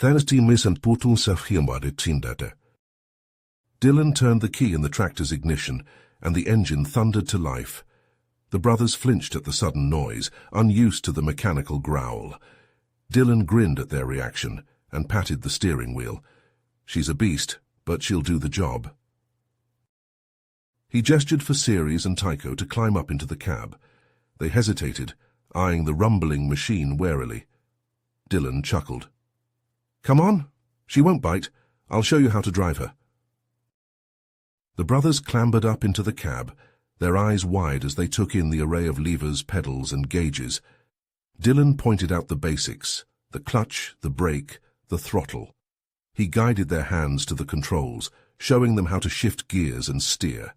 Timis and Putung Safhiamade Tindate. Dylan turned the key in the tractor's ignition, and the engine thundered to life. The brothers flinched at the sudden noise, unused to the mechanical growl. Dylan grinned at their reaction and patted the steering wheel. She's a beast, but she'll do the job. He gestured for Ceres and Tycho to climb up into the cab. They hesitated, eyeing the rumbling machine warily. Dylan chuckled. "Come on, she won't bite. I'll show you how to drive her." The brothers clambered up into the cab, their eyes wide as they took in the array of levers, pedals, and gauges. Dylan pointed out the basics: the clutch, the brake, the throttle. He guided their hands to the controls, showing them how to shift gears and steer.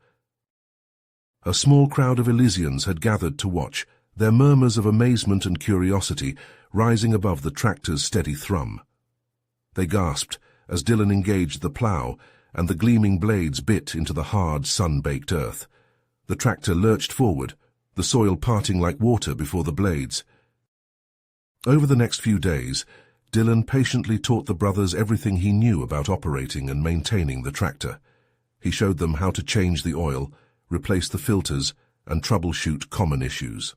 A small crowd of Elysians had gathered to watch, their murmurs of amazement and curiosity rising above the tractor's steady thrum. They gasped as Dylan engaged the plow, and the gleaming blades bit into the hard, sun-baked earth. The tractor lurched forward, the soil parting like water before the blades. Over the next few days, Dylan patiently taught the brothers everything he knew about operating and maintaining the tractor. He showed them how to change the oil, replace the filters, and troubleshoot common issues.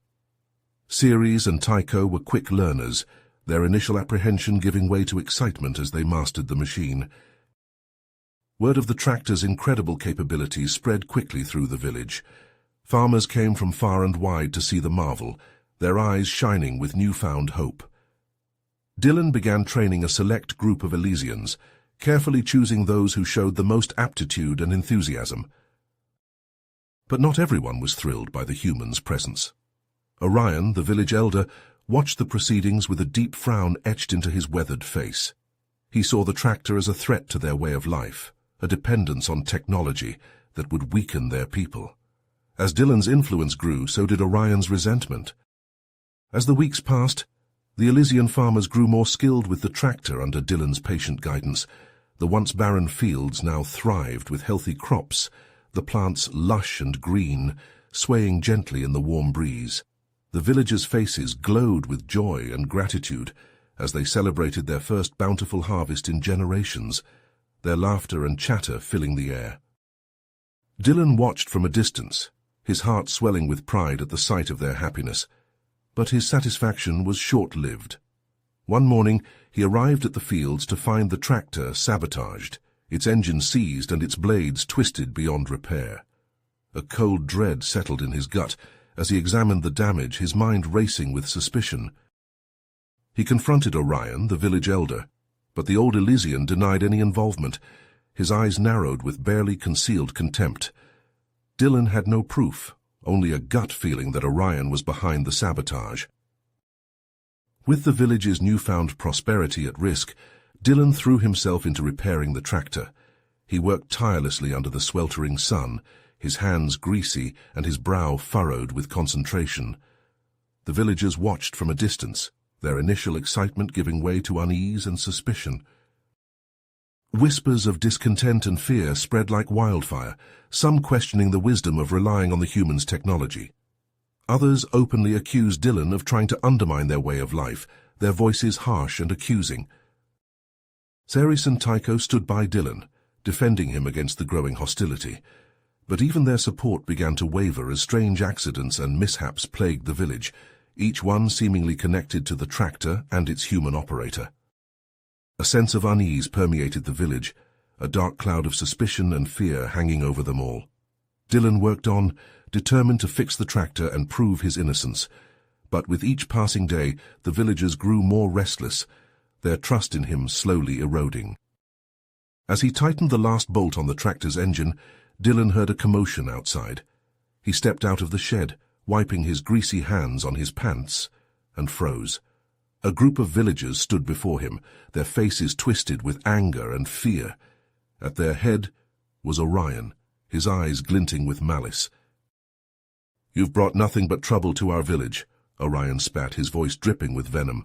Ceres and Tycho were quick learners, their initial apprehension giving way to excitement as they mastered the machine. Word of the tractor's incredible capabilities spread quickly through the village. Farmers came from far and wide to see the marvel, their eyes shining with newfound hope. Dylan began training a select group of Elysians, carefully choosing those who showed the most aptitude and enthusiasm. But not everyone was thrilled by the humans' presence. Orion, the village elder, watched the proceedings with a deep frown etched into his weathered face. He saw the tractor as a threat to their way of life, a dependence on technology that would weaken their people. As Dylan's influence grew, so did Orion's resentment. As the weeks passed, the Elysian farmers grew more skilled with the tractor under Dylan's patient guidance. The once barren fields now thrived with healthy crops, the plants lush and green, swaying gently in the warm breeze. The villagers' faces glowed with joy and gratitude as they celebrated their first bountiful harvest in generations, their laughter and chatter filling the air. Dylan watched from a distance, his heart swelling with pride at the sight of their happiness. But his satisfaction was short-lived. One morning, he arrived at the fields to find the tractor sabotaged, its engine seized and its blades twisted beyond repair. A cold dread settled in his gut as he examined the damage, his mind racing with suspicion. He confronted Orion, the village elder, but the old Elysian denied any involvement. His eyes narrowed with barely concealed contempt. Dylan had no proof, only a gut feeling that Orion was behind the sabotage. With the village's newfound prosperity at risk, Dylan threw himself into repairing the tractor. He worked tirelessly under the sweltering sun, his hands greasy and his brow furrowed with concentration. The villagers watched from a distance, their initial excitement giving way to unease and suspicion. Whispers of discontent and fear spread like wildfire, some questioning the wisdom of relying on the humans' technology. Others openly accused Dylan of trying to undermine their way of life, their voices harsh and accusing. Ceres and Tycho stood by Dylan, defending him against the growing hostility. But even their support began to waver as strange accidents and mishaps plagued the village, each one seemingly connected to the tractor and its human operator. A sense of unease permeated the village, a dark cloud of suspicion and fear hanging over them all. Dylan worked on, determined to fix the tractor and prove his innocence. But with each passing day, the villagers grew more restless, their trust in him slowly eroding. As he tightened the last bolt on the tractor's engine, Dylan heard a commotion outside. He stepped out of the shed, wiping his greasy hands on his pants, and froze. A group of villagers stood before him, their faces twisted with anger and fear. At their head was Orion, his eyes glinting with malice. "You've brought nothing but trouble to our village," Orion spat, his voice dripping with venom.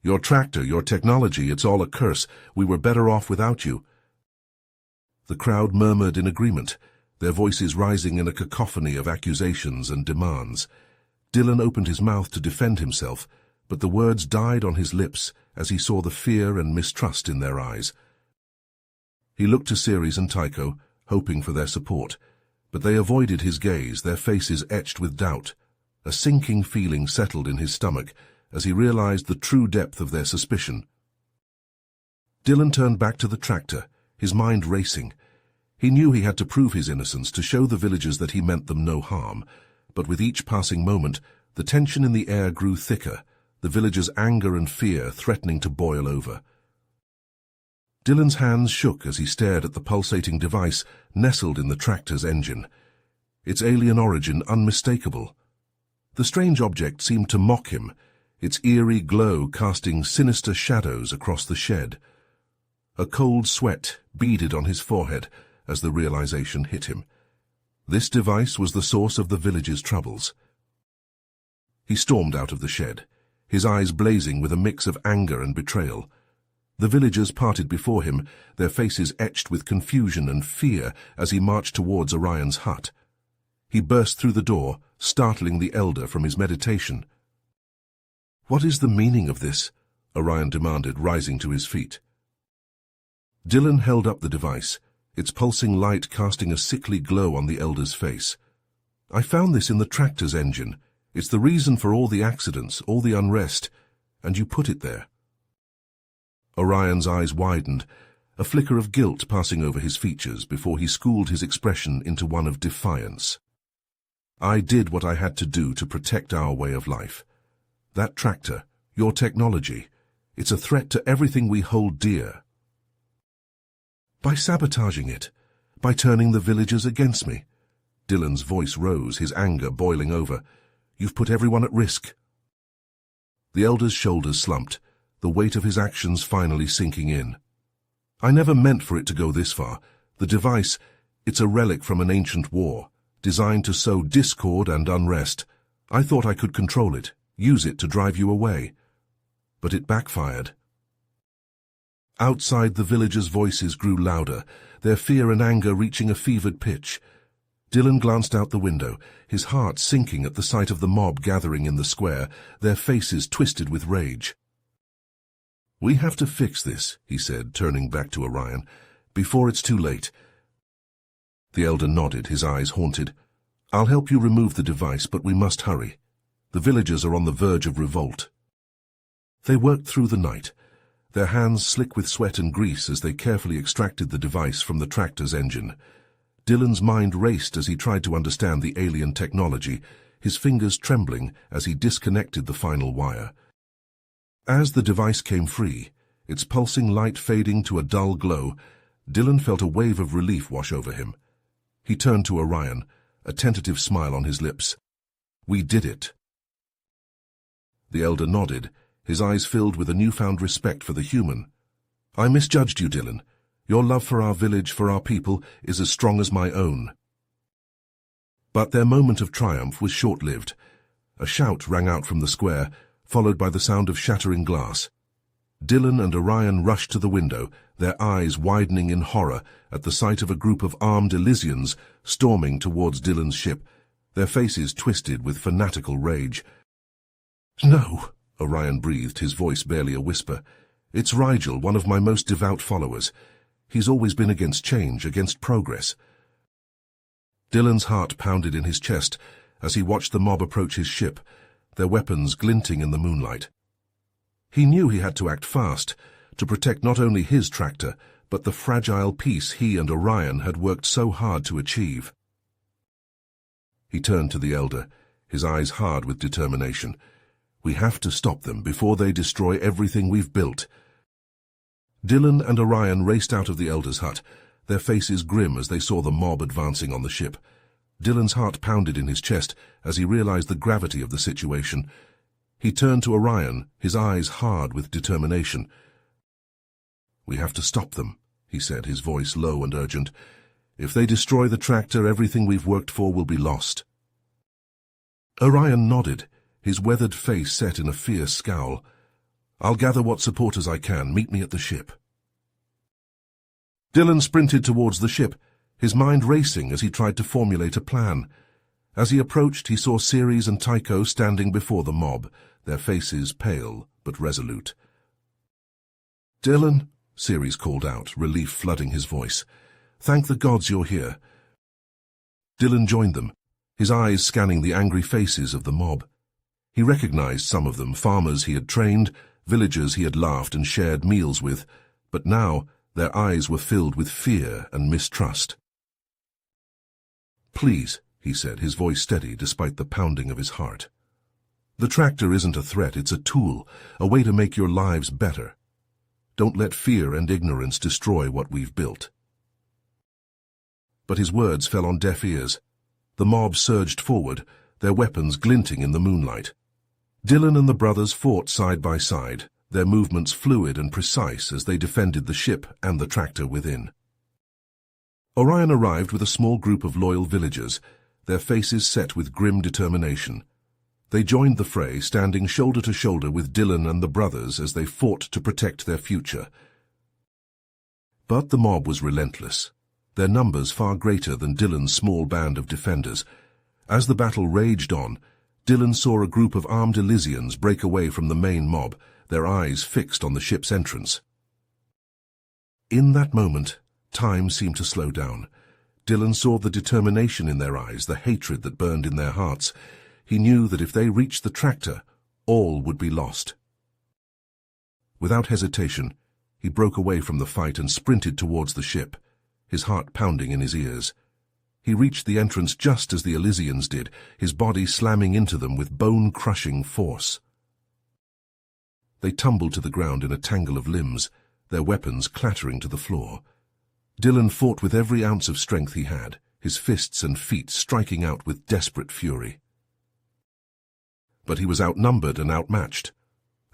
"Your tractor, your technology, it's all a curse. We were better off without you." The crowd murmured in agreement, their voices rising in a cacophony of accusations and demands. Dylan opened his mouth to defend himself, but the words died on his lips as he saw the fear and mistrust in their eyes. He looked to Ceres and Tycho, hoping for their support, but they avoided his gaze, their faces etched with doubt. A sinking feeling settled in his stomach as he realized the true depth of their suspicion. Dylan turned back to the tractor, his mind racing. He knew he had to prove his innocence to show the villagers that he meant them no harm, but with each passing moment, the tension in the air grew thicker, the villagers' anger and fear threatening to boil over. Dylan's hands shook as he stared at the pulsating device nestled in the tractor's engine, its alien origin unmistakable. The strange object seemed to mock him, its eerie glow casting sinister shadows across the shed. A cold sweat beaded on his forehead as the realization hit him. This device was the source of the village's troubles. He stormed out of the shed, his eyes blazing with a mix of anger and betrayal. The villagers parted before him, their faces etched with confusion and fear as he marched towards Orion's hut. He burst through the door, startling the elder from his meditation. "What is the meaning of this?" Orion demanded, rising to his feet. Dylan held up the device, its pulsing light casting a sickly glow on the elder's face. "I found this in the tractor's engine. It's the reason for all the accidents, all the unrest, and you put it there." Orion's eyes widened, a flicker of guilt passing over his features before he schooled his expression into one of defiance. "I did what I had to do to protect our way of life. That tractor, your technology, it's a threat to everything we hold dear. By sabotaging it, by turning the villagers against me." Dylan's voice rose, his anger boiling over. "You've put everyone at risk." The elder's shoulders slumped, the weight of his actions finally sinking in. "I never meant for it to go this far. The device, it's a relic from an ancient war, designed to sow discord and unrest. I thought I could control it, use it to drive you away. But it backfired." Outside, the villagers' voices grew louder, their fear and anger reaching a fevered pitch. Dylan glanced out the window, his heart sinking at the sight of the mob gathering in the square, their faces twisted with rage. "We have to fix this," he said, turning back to Orion, "before it's too late." The elder nodded, his eyes haunted. "I'll help you remove the device, but we must hurry. The villagers are on the verge of revolt." They worked through the night, their hands slick with sweat and grease as they carefully extracted the device from the tractor's engine. Dylan's mind raced as he tried to understand the alien technology, his fingers trembling as he disconnected the final wire. As the device came free, its pulsing light fading to a dull glow, Dylan felt a wave of relief wash over him. He turned to Orion, a tentative smile on his lips. "We did it." The elder nodded, his eyes filled with a newfound respect for the human. "I misjudged you, Dylan. Your love for our village, for our people, is as strong as my own." But their moment of triumph was short-lived. A shout rang out from the square, followed by the sound of shattering glass. Dylan and Orion rushed to the window, their eyes widening in horror at the sight of a group of armed Elysians storming towards Dylan's ship, their faces twisted with fanatical rage. "No," Orion breathed, his voice barely a whisper. "It's Rigel, one of my most devout followers. He's always been against change, against progress." Dylan's heart pounded in his chest as he watched the mob approach his ship, their weapons glinting in the moonlight. He knew he had to act fast, to protect not only his tractor, but the fragile peace he and Orion had worked so hard to achieve. He turned to the elder, his eyes hard with determination. "We have to stop them before they destroy everything we've built." Dylan and Orion raced out of the elder's hut, their faces grim as they saw the mob advancing on the ship. Dylan's heart pounded in his chest as he realized the gravity of the situation. He turned to Orion, his eyes hard with determination. "We have to stop them," he said, his voice low and urgent. "If they destroy the tractor, everything we've worked for will be lost." Orion nodded, his weathered face set in a fierce scowl. "I'll gather what supporters I can. Meet me at the ship." Dylan sprinted towards the ship, his mind racing as he tried to formulate a plan. As he approached, he saw Ceres and Tycho standing before the mob, their faces pale but resolute. Dylan, Ceres called out, relief flooding his voice. Thank the gods you're here. Dylan joined them, his eyes scanning the angry faces of the mob. He recognized some of them, farmers he had trained, villagers he had laughed and shared meals with, but now their eyes were filled with fear and mistrust. Please, he said, his voice steady despite the pounding of his heart. The tractor isn't a threat, it's a tool, a way to make your lives better. Don't let fear and ignorance destroy what we've built. But his words fell on deaf ears. The mob surged forward, their weapons glinting in the moonlight. Dylan and the brothers fought side by side, their movements fluid and precise as they defended the ship and the tractor within. Orion arrived with a small group of loyal villagers, their faces set with grim determination. They joined the fray, standing shoulder to shoulder with Dylan and the brothers as they fought to protect their future. But the mob was relentless, their numbers far greater than Dylan's small band of defenders. As the battle raged on, Dylan saw a group of armed Elysians break away from the main mob, their eyes fixed on the ship's entrance. In that moment, time seemed to slow down. Dylan saw the determination in their eyes, the hatred that burned in their hearts. He knew that if they reached the tractor, all would be lost. Without hesitation, he broke away from the fight and sprinted towards the ship, his heart pounding in his ears. He reached the entrance just as the Elysians did, his body slamming into them with bone-crushing force. They tumbled to the ground in a tangle of limbs, their weapons clattering to the floor. Dylan fought with every ounce of strength he had, his fists and feet striking out with desperate fury. But he was outnumbered and outmatched.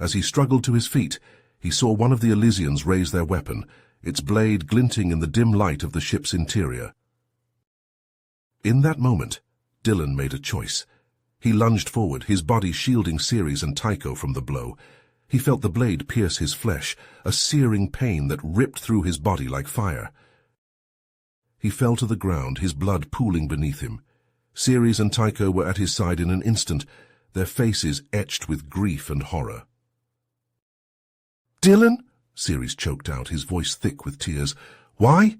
As he struggled to his feet, he saw one of the Elysians raise their weapon, its blade glinting in the dim light of the ship's interior. In that moment, Dylan made a choice. He lunged forward, his body shielding Ceres and Tycho from the blow. He felt the blade pierce his flesh, a searing pain that ripped through his body like fire. He fell to the ground, his blood pooling beneath him. Ceres and Tycho were at his side in an instant, their faces etched with grief and horror. "Dylan?" Ceres choked out, his voice thick with tears. "Why?"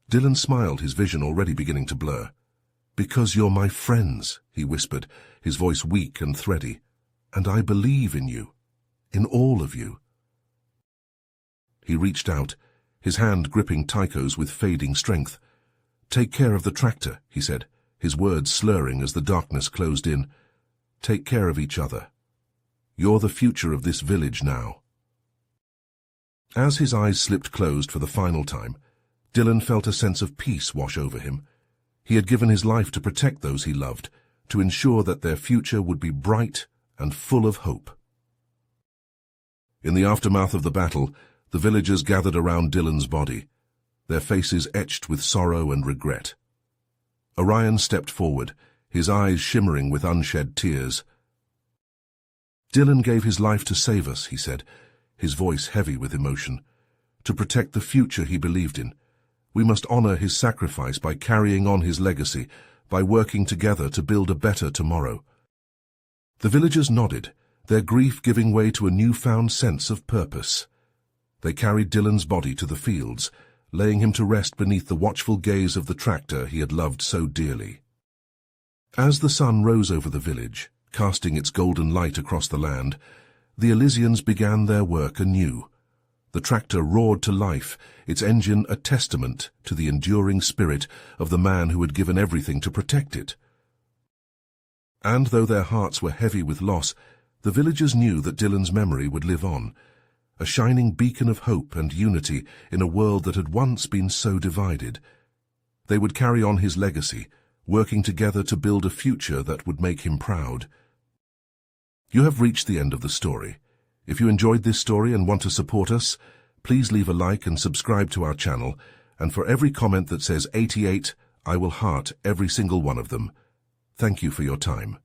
Dylan smiled, his vision already beginning to blur. "Because you're my friends," he whispered, his voice weak and thready. "And I believe in you. In all of you." He reached out, his hand gripping Tycho's with fading strength. "Take care of the tractor," he said, his words slurring as the darkness closed in. "Take care of each other. You're the future of this village now." As his eyes slipped closed for the final time, Dylan felt a sense of peace wash over him. He had given his life to protect those he loved, to ensure that their future would be bright and full of hope. In the aftermath of the battle, the villagers gathered around Dylan's body, their faces etched with sorrow and regret. Orion stepped forward, his eyes shimmering with unshed tears. "Dylan gave his life to save us," he said, his voice heavy with emotion, "to protect the future he believed in. We must honor his sacrifice by carrying on his legacy, by working together to build a better tomorrow." The villagers nodded, their grief giving way to a newfound sense of purpose. They carried Dylan's body to the fields, laying him to rest beneath the watchful gaze of the tractor he had loved so dearly. As the sun rose over the village, casting its golden light across the land, the Elysians began their work anew. The tractor roared to life, its engine a testament to the enduring spirit of the man who had given everything to protect it. And though their hearts were heavy with loss, the villagers knew that Dylan's memory would live on, a shining beacon of hope and unity in a world that had once been so divided. They would carry on his legacy, working together to build a future that would make him proud. You have reached the end of the story. If you enjoyed this story and want to support us, please leave a like and subscribe to our channel, and for every comment that says 88, I will heart every single one of them. Thank you for your time.